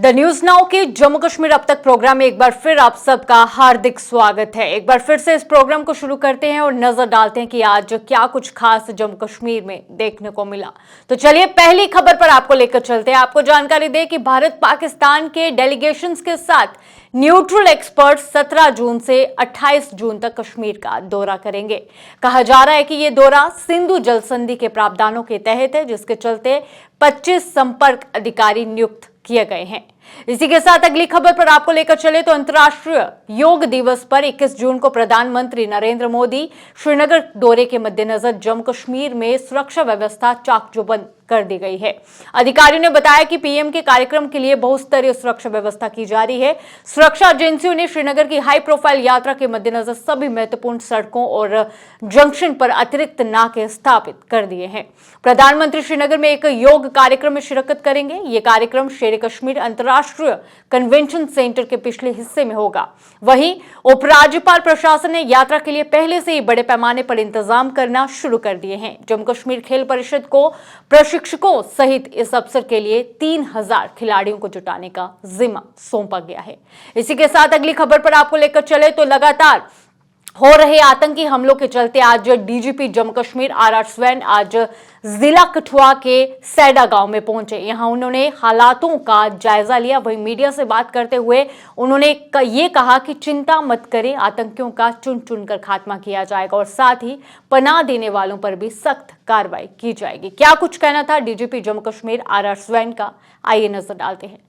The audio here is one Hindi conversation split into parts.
द न्यूज नाउ के जम्मू कश्मीर अब तक प्रोग्राम में एक बार फिर आप सबका हार्दिक स्वागत है। एक बार फिर से इस प्रोग्राम को शुरू करते हैं और नजर डालते हैं कि आज क्या कुछ खास जम्मू कश्मीर में देखने को मिला। तो चलिए पहली खबर पर आपको लेकर चलते हैं। आपको जानकारी दें कि भारत पाकिस्तान के डेलीगेशंस के साथ न्यूट्रल एक्सपर्ट 17 जून से 28 जून तक कश्मीर का दौरा करेंगे। कहा जा रहा है कि यह दौरा सिंधु जल संधि के प्रावधानों के तहत है, जिसके चलते 25 संपर्क अधिकारी नियुक्त किए गए हैं। इसी के साथ अगली खबर पर आपको लेकर चले तो अंतर्राष्ट्रीय योग दिवस पर 21 जून को प्रधानमंत्री नरेंद्र मोदी श्रीनगर दौरे के मद्देनजर जम्मू कश्मीर में सुरक्षा व्यवस्था चाक चौबंद कर दी गई है। अधिकारियों ने बताया कि पीएम के कार्यक्रम के लिए बहुस्तरीय सुरक्षा व्यवस्था की जा रही है। सुरक्षा एजेंसियों ने श्रीनगर की हाई प्रोफाइल यात्रा के मद्देनजर सभी महत्वपूर्ण सड़कों और जंक्शन पर अतिरिक्त नाके स्थापित कर दिए हैं। प्रधानमंत्री श्रीनगर में एक योग कार्यक्रम में शिरकत करेंगे। यह कार्यक्रम शेर कश्मीर अंतर्राष्ट्रीय कन्वेंशन सेंटर के पिछले हिस्से में होगा। वहीं उपराज्यपाल प्रशासन ने यात्रा के लिए पहले से ही बड़े पैमाने पर इंतजाम करना शुरू कर दिए हैं। जम्मू कश्मीर खेल परिषद को प्रशिक्षकों सहित इस अवसर के लिए 3000 खिलाड़ियों को जुटाने का जिम्मा सौंपा गया है। इसी के साथ अगली खबर पर आपको लेकर चले तो लगातार हो रहे आतंकी हमलों के चलते आज डीजीपी जम्मू कश्मीर आर स्वैन आज जिला कठुआ के सैडा गांव में पहुंचे। यहां उन्होंने हालातों का जायजा लिया। वहीं मीडिया से बात करते हुए उन्होंने ये कहा कि चिंता मत करें, आतंकियों का चुन चुनकर खात्मा किया जाएगा और साथ ही पनाह देने वालों पर भी सख्त कार्रवाई की जाएगी। क्या कुछ कहना था डीजीपी जम्मू कश्मीर आर स्वैन का, आइए नजर डालते हैं।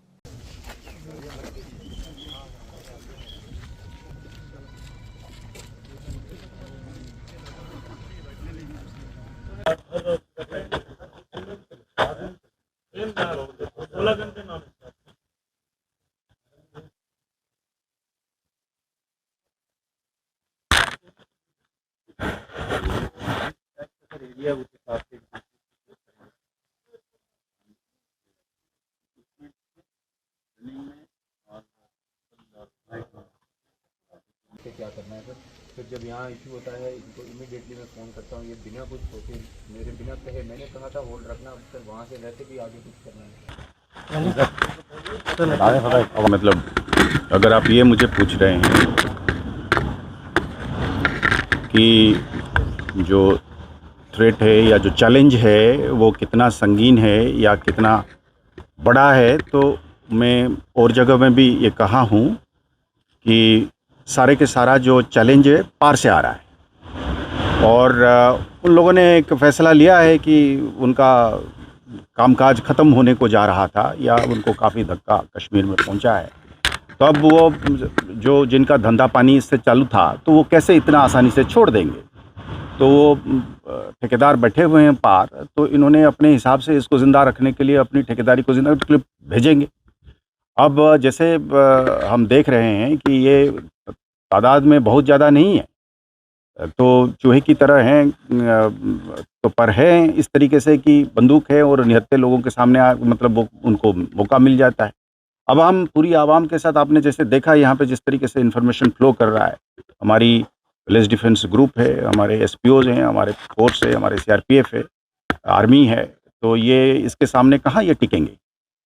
क्या करना है सर। फिर जब यहाँ इशू होता है इनको इमीडिएटली मैं फ़ोन करता हूँ। ये बिना कुछ सोचे मेरे बिना कहे मैंने कहा था होल्ड रखना, फिर वहाँ से वैसे भी आगे कुछ करना है। मतलब अगर आप ये मुझे पूछ रहे हैं कि जो थ्रेट है या जो चैलेंज है वो कितना संगीन है या कितना बड़ा है, तो मैं और जगह में भी ये कहा हूँ कि सारे के सारा जो चैलेंज है पार से आ रहा है और उन लोगों ने एक फ़ैसला लिया है कि उनका कामकाज ख़त्म होने को जा रहा था या उनको काफ़ी धक्का कश्मीर में पहुंचा है। तो अब वो जो जिनका धंधा पानी इससे चालू था तो वो कैसे इतना आसानी से छोड़ देंगे। तो वो ठेकेदार बैठे हुए हैं पार, तो इन्होंने अपने हिसाब से इसको ज़िंदा रखने के लिए अपनी ठेकेदारी को ज़िंदा रखने के लिए भेजेंगे। अब जैसे हम देख रहे हैं कि ये तादाद में बहुत ज़्यादा नहीं है, तो चूहे की तरह हैं, तो पर हैं इस तरीके से कि बंदूक है और निहत्थे लोगों के सामने मतलब वो उनको मौका मिल जाता है। अब हम पूरी आवाम के साथ, आपने जैसे देखा यहाँ पे जिस तरीके से इन्फॉर्मेशन फ्लो कर रहा है, हमारी विलेज डिफेंस ग्रुप है, हमारे एसपीओज हैं, हमारे फोर्स है, हमारे सीआरपीएफ है, आर्मी है, तो ये इसके सामने कहाँ ये टिकेंगे।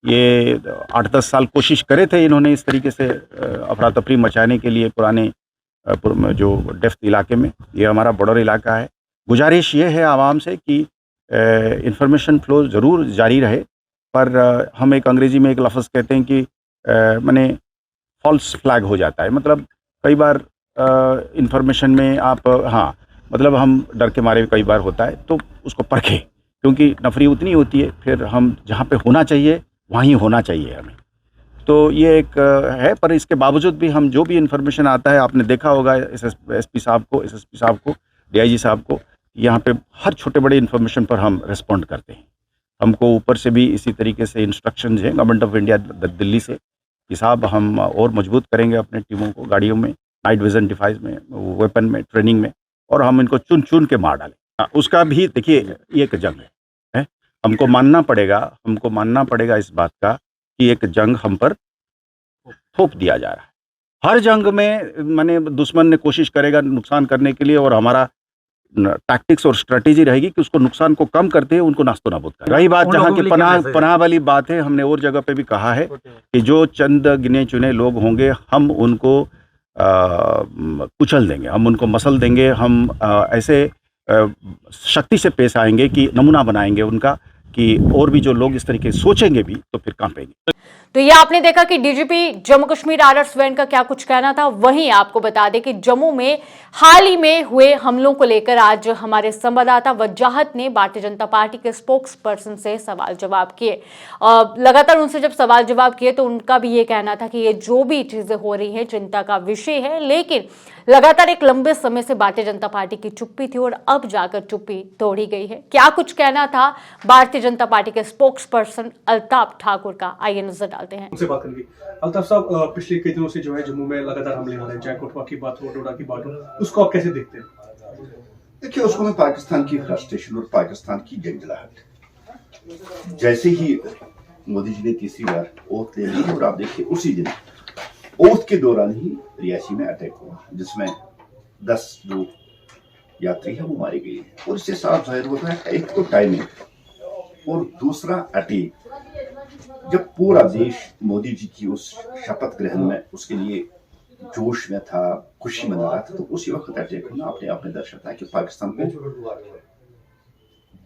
ये 8-10 साल कोशिश करे थे इन्होंने इस तरीके से अफरा तफरी मचाने के लिए पुराने जो डेफ्थ इलाके में। ये हमारा बॉर्डर इलाका है। गुजारिश ये है आवाम से कि इंफॉर्मेशन फ्लो ज़रूर जारी रहे, पर हम एक अंग्रेज़ी में एक लफ्ज़ कहते हैं कि माने फॉल्स फ्लैग हो जाता है। मतलब कई बार इंफॉर्मेशन में आप मतलब हम डर के मारे कई बार होता है, तो उसको परखें, क्योंकि नफरी उतनी होती है, फिर हम जहाँ पे होना चाहिए वहीं होना चाहिए हमें। तो ये एक है, पर इसके बावजूद भी हम जो भी इन्फॉर्मेशन आता है, आपने देखा होगा एसपी साहब को, डीआईजी साहब को, यहाँ पे हर छोटे बड़े इन्फॉर्मेशन पर हम रिस्पॉन्ड करते हैं। हमको ऊपर से भी इसी तरीके से इंस्ट्रक्शंस हैं गवर्नमेंट ऑफ इंडिया दिल्ली से कि साहब हम और मजबूत करेंगे अपने टीमों को, गाड़ियों में, नाइट विजन डिवाइस में, वेपन में, ट्रेनिंग में, और हम इनको चुन चुन के मार डालें। उसका भी देखिए ये एक जंग है, हमको मानना पड़ेगा इस बात का कि एक जंग हम पर थोप दिया जा रहा है। हर जंग में माने दुश्मन ने कोशिश करेगा नुकसान करने के लिए, और हमारा टैक्टिक्स और स्ट्रेटेजी रहेगी कि उसको नुकसान को कम करते हुए उनको नास्तो नाबूद करें। रही बात जहाँ की पनाह वाली बात है, हमने और जगह पे भी कहा है कि जो चंद गिने चुने लोग होंगे हम उनको कुचल देंगे, हम उनको मसल देंगे, हम ऐसे शक्ति से पेश आएंगे कि नमूना बनाएंगे उनका कि और भी जो लोग इस तरीके से सोचेंगे भी तो फिर कांपेंगे। तो ये आपने देखा कि डीजीपी जम्मू कश्मीर आर स्वैन का क्या कुछ कहना था। वहीं आपको बता दें कि जम्मू में हाल ही में हुए हमलों को लेकर आज हमारे संवाददाता वजाहत ने भारतीय जनता पार्टी के स्पोक्स पर्सन से सवाल जवाब किए। लगातार उनसे जब सवाल जवाब किए तो उनका भी ये कहना था कि ये जो भी चीजें हो रही हैं चिंता का विषय है, लेकिन लगातार एक लंबे समय से भारतीय जनता पार्टी की चुप्पी थी और अब जाकर चुप्पी तोड़ी गई है। क्या कुछ कहना था भारतीय जनता पार्टी के स्पोक्स पर्सन अल्ताफ ठाकुर का, आइए नजर डालते हैं। उनसे बात करेंगे। अल्ताफ साहब, पिछले कई दिनों से जो है जम्मू में लगातार हमले हो रहे हैं, चाहे कोटवा की बात हो, डोडा की बात हो, उसको आप कैसे देखते हैं? देखिए, उसको मैं पाकिस्तान की फ्रस्ट्रेशन और पाकिस्तान की जंजलाहट, जैसे ही मोदी जी ने तीसरी बार ओथ ले ली और आप देखिए उसी दिन ओथ के दौरान ही रियासी में अटैक हुआ जिसमें 10 जो यात्री है वो मारे गए और इससे साफ जाहिर होता है एक तो टाइमिंग और दूसरा अटैक। जब पूरा देश मोदी जी की उस शपथ ग्रहण में उसके लिए जोश में था, खुशी मना रहा था, तो उसी वक्त अटैक होना अपने आप में दर्शाता है कि पाकिस्तान को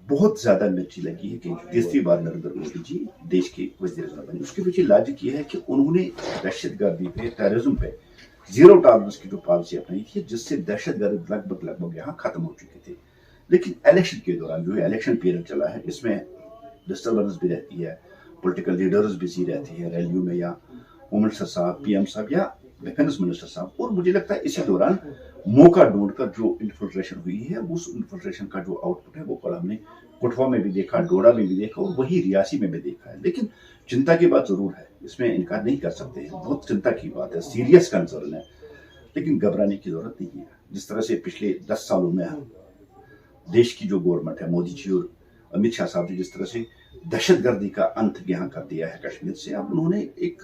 बहुत ज्यादा मिर्ची लगी है कि तीसरी बार नरेंद्र मोदी जी देश के वज़ीर-ए-आज़म बने। उसके पीछे लॉजिक ये है कि उन्होंने दहशतगर्दी पे, टेररिज्म पे जीरो टॉलरेंस की जो पॉलिसी अपनाई थी जिससे दहशतगर्द लगभग यहाँ खत्म हो चुके थे। लेकिन इलेक्शन के दौरान जो इलेक्शन पीरियड चला है इसमें डिस्टर्बेंस भी रहती है, पॉलिटिकल लीडर्स बिजी रहते हैं रैलियों में, या होम मिनिस्टर साहब, पीएम साहब या डिफेंस मिनिस्टर साहब, और मुझे लगता है इसी दौरान मौका ढूंढकर जो इन्फिल्ट्रेशन हुई है उस इन्फिल्ट्रेशन का जो आउटपुट है वो कल हमने कोटवा में भी देखा, डोडा में भी देखा और वही रियासी में भी देखा है। लेकिन चिंता की बात जरूर है, इसमें इनकार नहीं कर सकते हैं, बहुत चिंता की बात है, सीरियस कंसर्न है, लेकिन घबराने की जरूरत नहीं है। जिस तरह से पिछले 10 सालों में देश की जो गवर्नमेंट है, मोदी जी और अमित शाह साहब ने जिस तरह से दहशतगर्दी का अंत यहाँ कर दिया है कश्मीर से, अब उन्होंने एक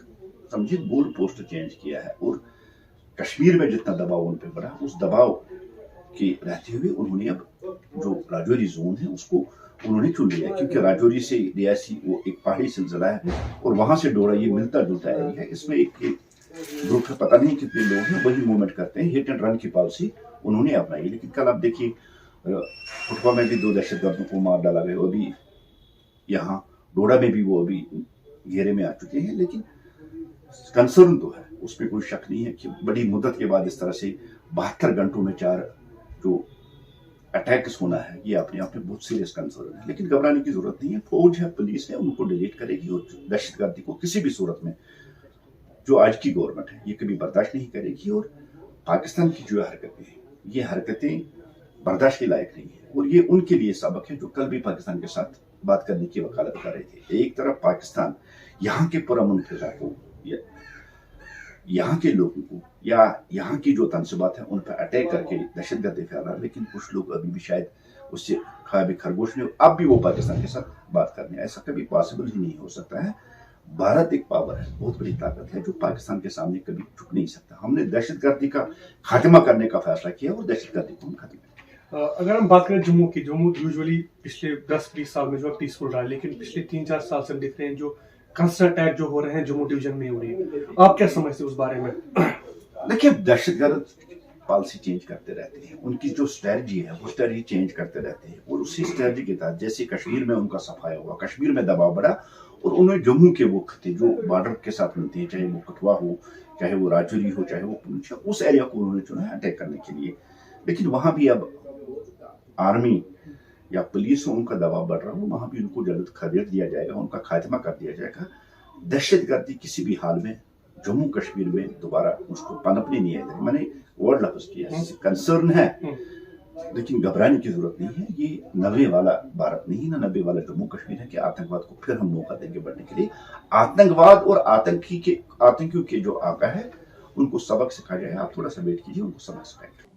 समझिए गोल पोस्ट चेंज किया है और कश्मीर में जितना दबाव उन पर बढ़ा उस दबाव के रहते हुए उन्होंने अब जो राजौरी जोन है उसको उन्होंने चुन लिया, क्योंकि राजौरी से रियासी वो एक पहाड़ी सिलसिला है और वहां से डोडा ये मिलता जुलता एरिया है। इसमें एक ग्रुप है, पता नहीं कितने लोग हैं, वही मूवमेंट करते हैं, हिट एंड रन की पॉलिसी उन्होंने अपनाई। लेकिन कल आप देखिए कोटवा में भी 2 दहशतगर्दों को मार डाला गया, अभी यहाँ डोडा में भी वो अभी घेरे में आ चुके हैं। लेकिन कंसर्न तो है, उसमें कोई शक नहीं है कि बड़ी मुद्दत के बाद इस तरह से 72 घंटों में 4 जो अटैक्स होना है ये अपने आप में बहुत सीरियस कंसर्न है। लेकिन घबराने की जरूरत नहीं है, फौज है, पुलिस है, उनको डिलीट करेगी और दहशतगर्दी को किसी भी सूरत में जो आज की गवर्नमेंट है ये कभी बर्दाश्त नहीं करेगी। और पाकिस्तान की जो हरकतें हैं ये हरकतें बर्दाश्त के लायक नहीं है और ये उनके लिए सबक है जो कल भी पाकिस्तान के साथ बात करने की वकालत कर रहे थे। एक तरफ पाकिस्तान यहाँ के पुरअमन फिजा को, यहाँ के लोगों को या यहाँ की जो तनसीबात है उन पर अटैक करके दहशतगर्दी फैला रहा है, लेकिन कुछ लोग अभी भी शायद उससे खाबी खरगोश में अब भी वो पाकिस्तान के साथ बात करने, ऐसा कभी पॉसिबल ही नहीं हो सकता है। भारत एक पावर है, बहुत बड़ी ताकत है जो पाकिस्तान के सामने कभी झुक नहीं सकता। हमने दहशतगर्दी का खात्मा करने का फैसला किया और दहशतगर्दी को हम खत्म करेंगे। अगर हम बात करें जम्मू की, जम्मू यूजुअली पिछले 10-20 साल में जो है पीसफुल रहा है, लेकिन पिछले 3-4 साल से हम देख रहे हैं जो कंसर्न अटैक जो हो रहे हैं जम्मू डिवीजन में हो रही है, आप क्या समझते हैं उस बारे में? देखिए, दहशतगर्द पॉलिसी चेंज करते रहते हैं, उनकी जो स्ट्रेटजी है वो स्ट्रेटजी चेंज करते रहते हैं और उसी स्ट्रेटजी के तहत जैसे कश्मीर में उनका सफाया हुआ, कश्मीर में दबाव बढ़ा और उन्हें जम्मू के वो खत्ते जो बॉर्डर के साथ मिलते हैं, चाहे वो कठुआ हो, चाहे वो राजौरी हो, चाहे वो पुंछ, उस एरिया को उन्होंने चुना है अटैक करने के लिए। लेकिन वहां भी अब आर्मी या पुलिस हो, उनका दबाव बढ़ रहा हो, वहां भी उनको जल्द खदेड़ दिया जाएगा, उनका खात्मा कर दिया जाएगा। दहशतगर्दी किसी भी हाल में जम्मू कश्मीर में दोबारा उसको पनपने नहीं आएगा। मैंने वर्ड लफ्ज किया, कंसर्न है लेकिन घबराने की जरूरत नहीं है। ये 90 वाला भारत नहीं ना 90 वाला जम्मू कश्मीर है कि आतंकवाद को फिर हम मौका देंगे बढ़ने के लिए। आतंकवाद और आतंकियों के जो आका है उनको सबक सिखाया जाए। आप थोड़ा सा वेट कीजिए, उनको सबक सिखाएंगे।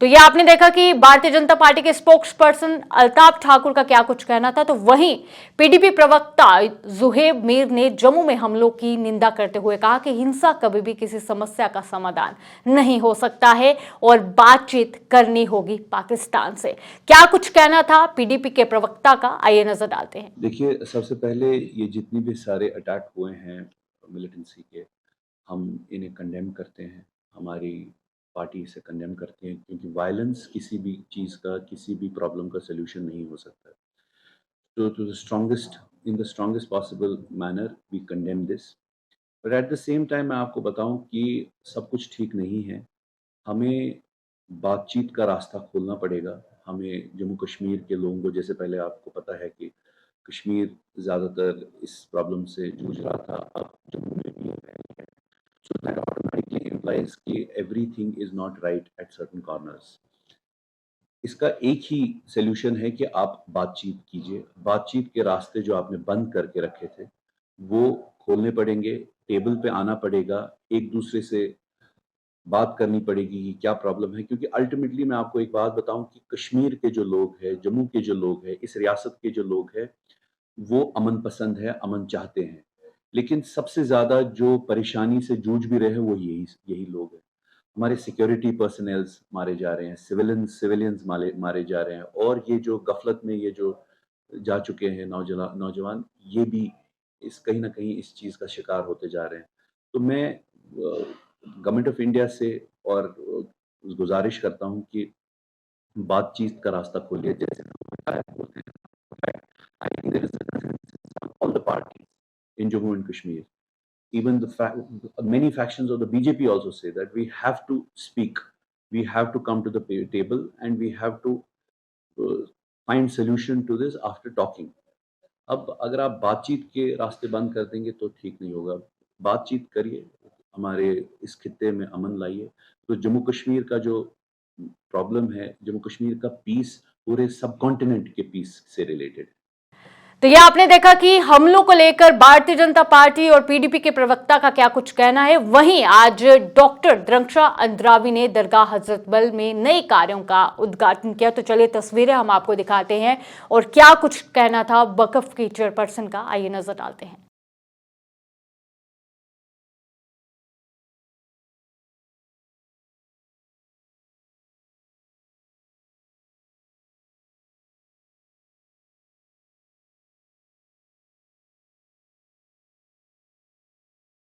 तो ये आपने देखा कि भारतीय जनता पार्टी के स्पोक्स पर्सन अल्ताफ ठाकुर का क्या कुछ कहना था। तो वहीं पीडीपी प्रवक्ता जुहेब मीर ने जम्मू में हमलों की निंदा करते हुए कहा कि हिंसा कभी भी किसी समस्या का समाधान नहीं हो सकता है और बातचीत करनी होगी पाकिस्तान से। क्या कुछ कहना था पीडीपी के प्रवक्ता का, आइए नजर डालते हैं। देखिए, सबसे पहले ये जितनी भी सारे अटैक हुए हैं मिलिटेंसी के, हम इन्हें कंडेम करते हैं, हमारी पार्टी इसे कंडेम करते हैं, क्योंकि वायलेंस किसी भी चीज़ का, किसी भी प्रॉब्लम का सलूशन नहीं हो सकता। तो to the strongest, in the strongest possible manner we condemn this, but at the same time मैं आपको बताऊं कि सब कुछ ठीक नहीं है। हमें बातचीत का रास्ता खोलना पड़ेगा। हमें जम्मू कश्मीर के लोगों को, जैसे पहले आपको पता है कि कश्मीर ज़्यादातर इस प्रॉब्लम से जूझ रहा था, अब जम्मू में भी है। So that automatically implies कि everything is not right at certain corners. इसका एक ही सलूशन है कि आप बातचीत कीजिए। बातचीत के रास्ते जो आपने बंद करके रखे थे वो खोलने पड़ेंगे, टेबल पे आना पड़ेगा, एक दूसरे से बात करनी पड़ेगी कि क्या प्रॉब्लम है। क्योंकि अल्टीमेटली मैं आपको एक बात बताऊं कि कश्मीर के जो लोग हैं, जम्मू के जो लोग हैं, इस रियासत के जो लोग हैं, वो अमन पसंद है, अमन चाहते हैं। लेकिन सबसे ज़्यादा जो परेशानी से जूझ भी रहे हैं वो यही लोग हैं। हमारे सिक्योरिटी पर्सनल्स मारे जा रहे हैं, सिविलियंस मारे जा रहे हैं, और ये जो गफलत में ये जो जा चुके हैं नौजवान, ये भी कहीं ना कहीं इस चीज़ का शिकार होते जा रहे हैं। तो मैं गवर्नमेंट ऑफ इंडिया से और गुजारिश करता हूँ कि बातचीत का रास्ता खोलिए, जैसे बोलते हैं। I think there is a consensus on all the parties in Jammu and Kashmir. Even many factions of the BJP also say that we have to speak, we have to come to the table, and we have to find solution to this after talking. अब अगर आप बातचीत के रास्ते बंद कर देंगे तो ठीक नहीं होगा। बातचीत करिए, हमारे इस खित्ते में अमन लाइए। तो जम्मू कश्मीर का जो प्रॉब्लम है, जम्मू कश्मीर का पीस पूरे सब कॉन्टिनेंट के पीस से रिलेटेड है। तो यह आपने देखा कि हमलों को लेकर भारतीय जनता पार्टी और पीडीपी के प्रवक्ता का क्या कुछ कहना है। वहीं आज डॉक्टर द्रंक्षा अंद्रावी ने दरगाह हजरत बल में नए कार्यों का उद्घाटन किया। तो चलिए तस्वीरें हम आपको दिखाते हैं और क्या कुछ कहना था वक्फ की चेयरपर्सन का, आइए नजर डालते हैं।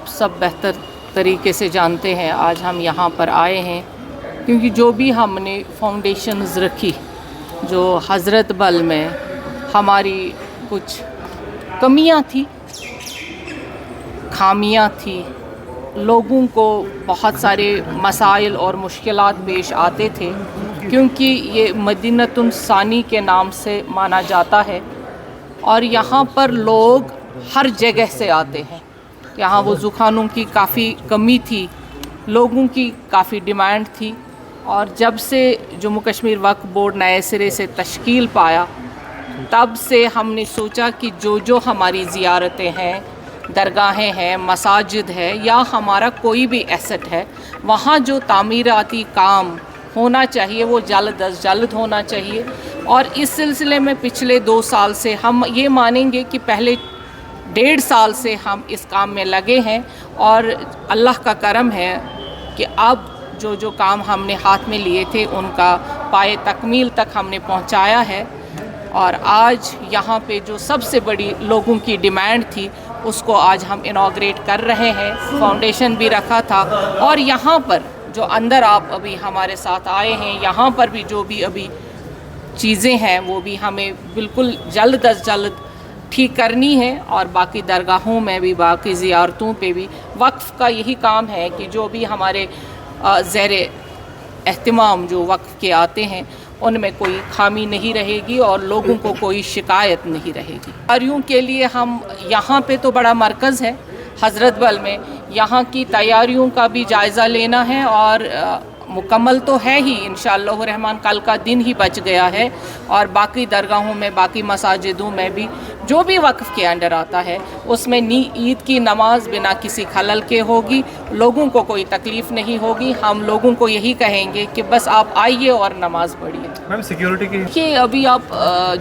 सब बेहतर तरीके से जानते हैं आज हम यहाँ पर आए हैं क्योंकि जो भी हमने फाउंडेशंस रखी, जो हज़रत बल में हमारी कुछ कमियाँ थी, खामियाँ थी, लोगों को बहुत सारे मसाइल और मुश्किलात पेश आते थे क्योंकि ये मदीनतुन सानी के नाम से माना जाता है और यहाँ पर लोग हर जगह से आते हैं। यहाँ वज़ू खानों की काफ़ी कमी थी, लोगों की काफ़ी डिमांड थी। और जब से जम्मू कश्मीर वक्फ बोर्ड नए सिरे से तश्कील पाया, तब से हमने सोचा कि जो हमारी ज़ियारतें हैं, दरगाहें हैं, मसाजिद है या हमारा कोई भी एसेट है, वहाँ जो तामीराती काम होना चाहिए वो जल्द अज जल्द होना चाहिए। और इस सिलसिले में पिछले 2 साल से हम ये मानेंगे कि पहले 1.5 साल से हम इस काम में लगे हैं और अल्लाह का करम है कि अब जो काम हमने हाथ में लिए थे उनका पाए तकमील तक हमने पहुंचाया है। और आज यहाँ पे जो सबसे बड़ी लोगों की डिमांड थी उसको आज हम इनॉग्रेट कर रहे हैं। फाउंडेशन भी रखा था और यहाँ पर जो अंदर आप अभी हमारे साथ आए हैं, यहाँ पर भी जो भी अभी चीज़ें हैं वो भी हमें बिल्कुल जल्द अज जल्द ठीक करनी है। और बाकी दरगाहों में भी, बाकी ज़ियारतों पे भी वक्फ़ का यही काम है कि जो भी हमारे ज़ेर एहतिमाम जो वक्फ़ के आते हैं उनमें कोई खामी नहीं रहेगी और लोगों को कोई शिकायत नहीं रहेगी। तैयारियों के लिए हम यहाँ पे तो बड़ा मरकज़ है हज़रत बल में, यहाँ की तैयारियों का भी जायज़ा लेना है और मुकम्मल तो है ही इंशाअल्लाह रहमान, कल का दिन ही बच गया है। और बाकी दरगाहों में, बाकी मसाजिदों में भी जो भी वक्फ़ के अंडर आता है उसमें ईद की नमाज बिना किसी खलल के होगी, लोगों को कोई तकलीफ़ नहीं होगी। हम लोगों को यही कहेंगे कि बस आप आइए और नमाज पढ़िए। मैम सिक्योरिटी की कि अभी आप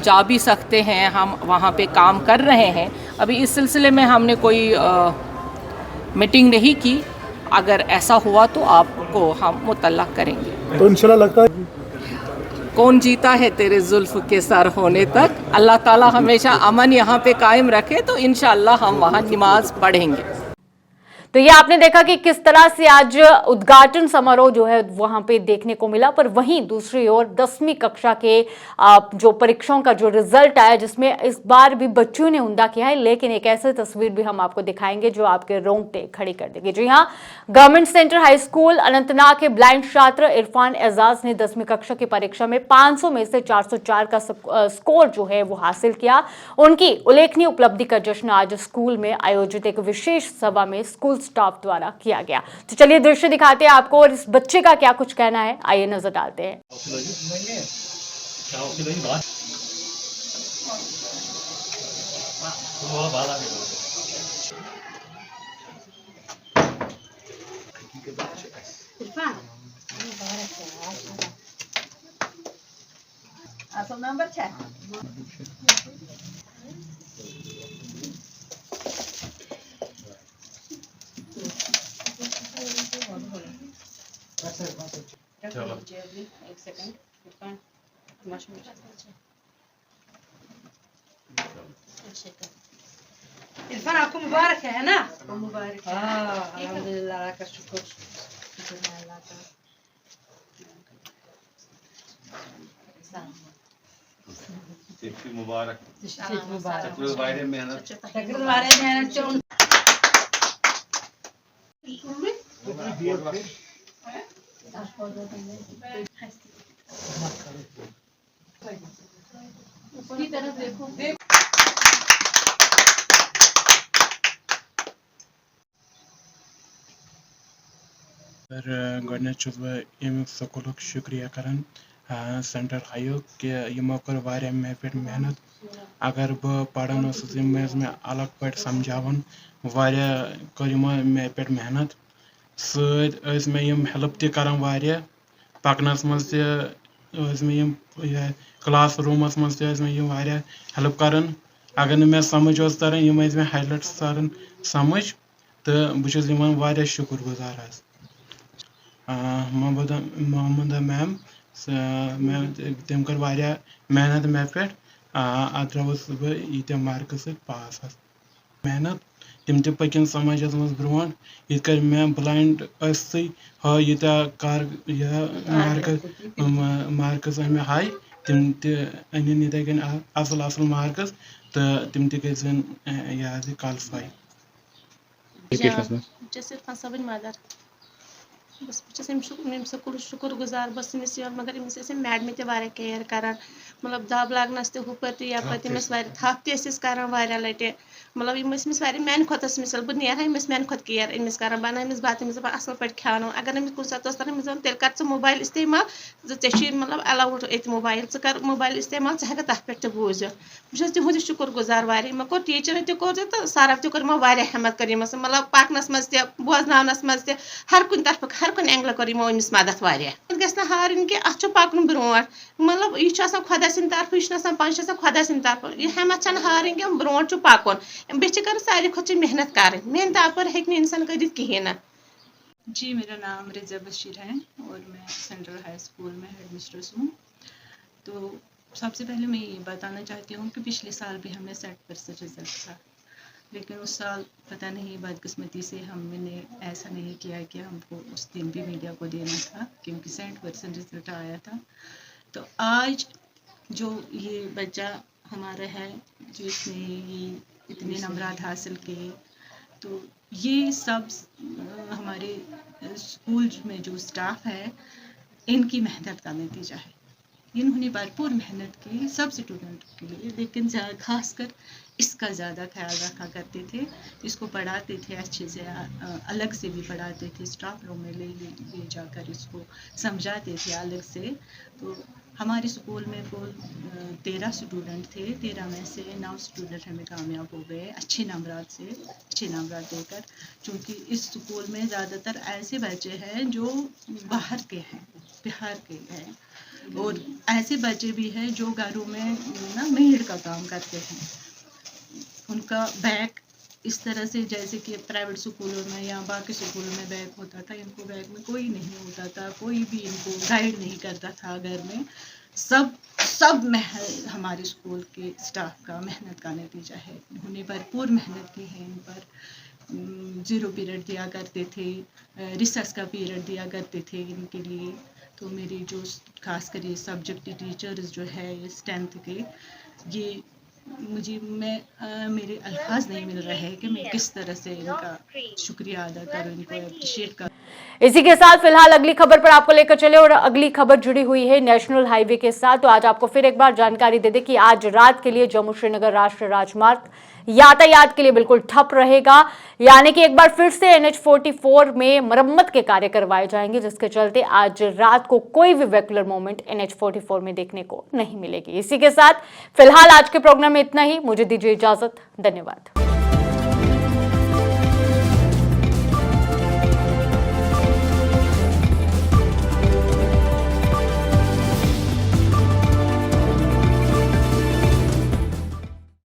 जा भी सकते हैं, हम वहाँ पे काम कर रहे हैं। अभी इस सिलसिले में हमने कोई मीटिंग नहीं की, अगर ऐसा हुआ तो आपको हम मुतल्ला करेंगे। तो इंशाल्लाह लगता है कौन जीता है तेरे जुल्फ के सर होने तक। अल्लाह ताला हमेशा अमन यहाँ पे कायम रखे तो इंशाअल्लाह हम वहाँ नमाज पढ़ेंगे। तो ये आपने देखा कि किस तरह से आज उद्घाटन समारोह जो है वहां पे देखने को मिला। पर वहीं दूसरी ओर 10वीं कक्षा के जो परीक्षाओं का जो रिजल्ट आया, जिसमें इस बार भी बच्चों ने उम्दा किया है, लेकिन एक ऐसी तस्वीर भी हम आपको दिखाएंगे जो आपके रोंगटे खड़ी कर देगी। जी हाँ, government centre high school Anantnag के ब्लाइंड छात्र इरफान एजाज ने 10वीं कक्षा की परीक्षा में 500 में से 404 का स्कोर जो है वो हासिल किया। उनकी उल्लेखनीय उपलब्धि का जश्न आज स्कूल में आयोजित एक विशेष सभा में स्कूल स्टाफ द्वारा किया गया। तो चलिए दृश्य दिखाते हैं आपको और इस बच्चे का क्या कुछ कहना है, आइए नजर डालते हैं। नंबर 6 एक सेकंड इरफान, आपको मुबारक है ना? मुबारक है। अल्हम्दुलिल्लाह का शुक्र अल्लाह का। मुबारक उसकी तरफ देखो। गोडनेट छुस बह अमिक स्कूलुक शुक्रिया करान सेंटर हायो कि यमो कर वारिया मे पे मेहनत। अगर बह पढ़ान में अलग पे समझावन वारिया कर मे पे मेहनत सत मे हेल्प त करान वारिया पकनस मज त क्लास रूमस मज त वारिया हेल्प करान। अगर न मे समझ ओस तरन यम मे हाईलाइट्स तरन समझ तो बहुस वारिया शुक्रगुजार आज मोहम्मद मैम तम कर वारिया मेहनत मे पे द्रावस बह यीत्या मार्क सत पास मेहनत तम त पकिन समाजस मज ब्रोह ये कर मे ब्लाइंड यीत्या कार मार्कस अन मे हाई तम तन ये कन असल असल मार्कस तो तम त गन यह क्वालिफाई। बस स्कूल शुक्र गुजार बस मगर मैडम ते केयर करान मतलब दब लगनस तुपर यप थप तह लटे मतलब मैन खुद मिसल बह नेर मैन खुद केयर अमिस कर बन बात असल पे खानो अगर अमिस कुछ सात तेल कर मोबाइल इस्तेमाल मतलब अलाउड ये मोबाइल कर मोबाइल इस्तेमाल हेक तथ पे बूझित बस तुद शुक्र गुजार वारे मे कोर टीचर तोर तो सर तोर हिम्मत कर मतलब पकनस मज बोजनस मज हर कुन तरफ हर कुन एंगल कर अमिस मदद गस हारन कि अत पकन ब्रो मतलब यह खुदा सिंद तरफ यह पंच खुदा सिंद तरफ यह हिम्मत हारन कि ब्रो पकन बे कर सारे खुद मेहनत कर मेहनत अपर हे इंसान कर कहें ना। जी मेरा नाम रिजा बशीर है और मैं सेंट्रल हाई स्कूल में हेडमिस्ट्रेस हूँ। तो सबसे पहले मैं ये बताना चाहती हूँ कि पिछले साल भी हमें 60% रिजल्ट था, लेकिन उस साल पता नहीं बदकिस्मती से हमने ऐसा नहीं किया कि हमको उस दिन भी मीडिया को देना था, क्योंकि 60% रिजल्ट आया था। तो आज जो ये बच्चा हमारा है जिसने ये इतने नंबरात हासिल किए, तो ये सब हमारे स्कूल में जो स्टाफ है इनकी मेहनत का नतीजा है। इन्होंने भरपूर मेहनत की सब स्टूडेंट के लिए, लेकिन खासकर इसका ज़्यादा ख्याल रखा करते थे। इसको पढ़ाते थे अच्छे से, अलग से भी पढ़ाते थे, स्टाफ रूम में ले जाकर इसको समझाते थे अलग से। तो हमारे स्कूल में कुल 13 स्टूडेंट थे, 13 में से 9 स्टूडेंट हमें कामयाब हो गए अच्छे नंबरात देकर, क्योंकि इस स्कूल में ज़्यादातर ऐसे बच्चे हैं जो बाहर के हैं, बिहार के हैं, और ऐसे बच्चे भी हैं जो घरों में ना मेड का काम करते हैं। उनका बैग इस तरह से जैसे कि प्राइवेट स्कूलों में या बाकी स्कूलों में बैग होता था, इनको बैग में कोई नहीं होता था, कोई भी इनको गाइड नहीं करता था। घर में सब हमारे स्कूल के स्टाफ का मेहनत का नतीजा है। उन्होंने भरपूर मेहनत की है। इन पर 0 पीरियड दिया करते थे, रिसर्च का पीरियड दिया करते थे इनके लिए। तो मेरी जो खासकर ये सब्जेक्ट टीचर्स जो है ये 10th के, ये मेरे अल्फाज नहीं मिल रहे हैं कि मैं किस तरह से इनका शुक्रिया अदा करूं, इनको अप्रिशिएट करूं। इसी के साथ फिलहाल अगली खबर पर आपको लेकर चले, और अगली खबर जुड़ी हुई है नेशनल हाईवे के साथ। तो आज आपको फिर एक बार जानकारी दे दें कि आज रात के लिए जम्मू श्रीनगर राष्ट्रीय राजमार्ग यातायात के लिए बिल्कुल ठप रहेगा, यानी कि एक बार फिर से NH44 में मरम्मत के कार्य करवाए जाएंगे, जिसके चलते आज रात को कोई भी वेहिकुलर मूवमेंट NH44 में देखने को नहीं मिलेगी। इसी के साथ फिलहाल आज के प्रोग्राम में इतना ही। मुझे दीजिए इजाजत, धन्यवाद।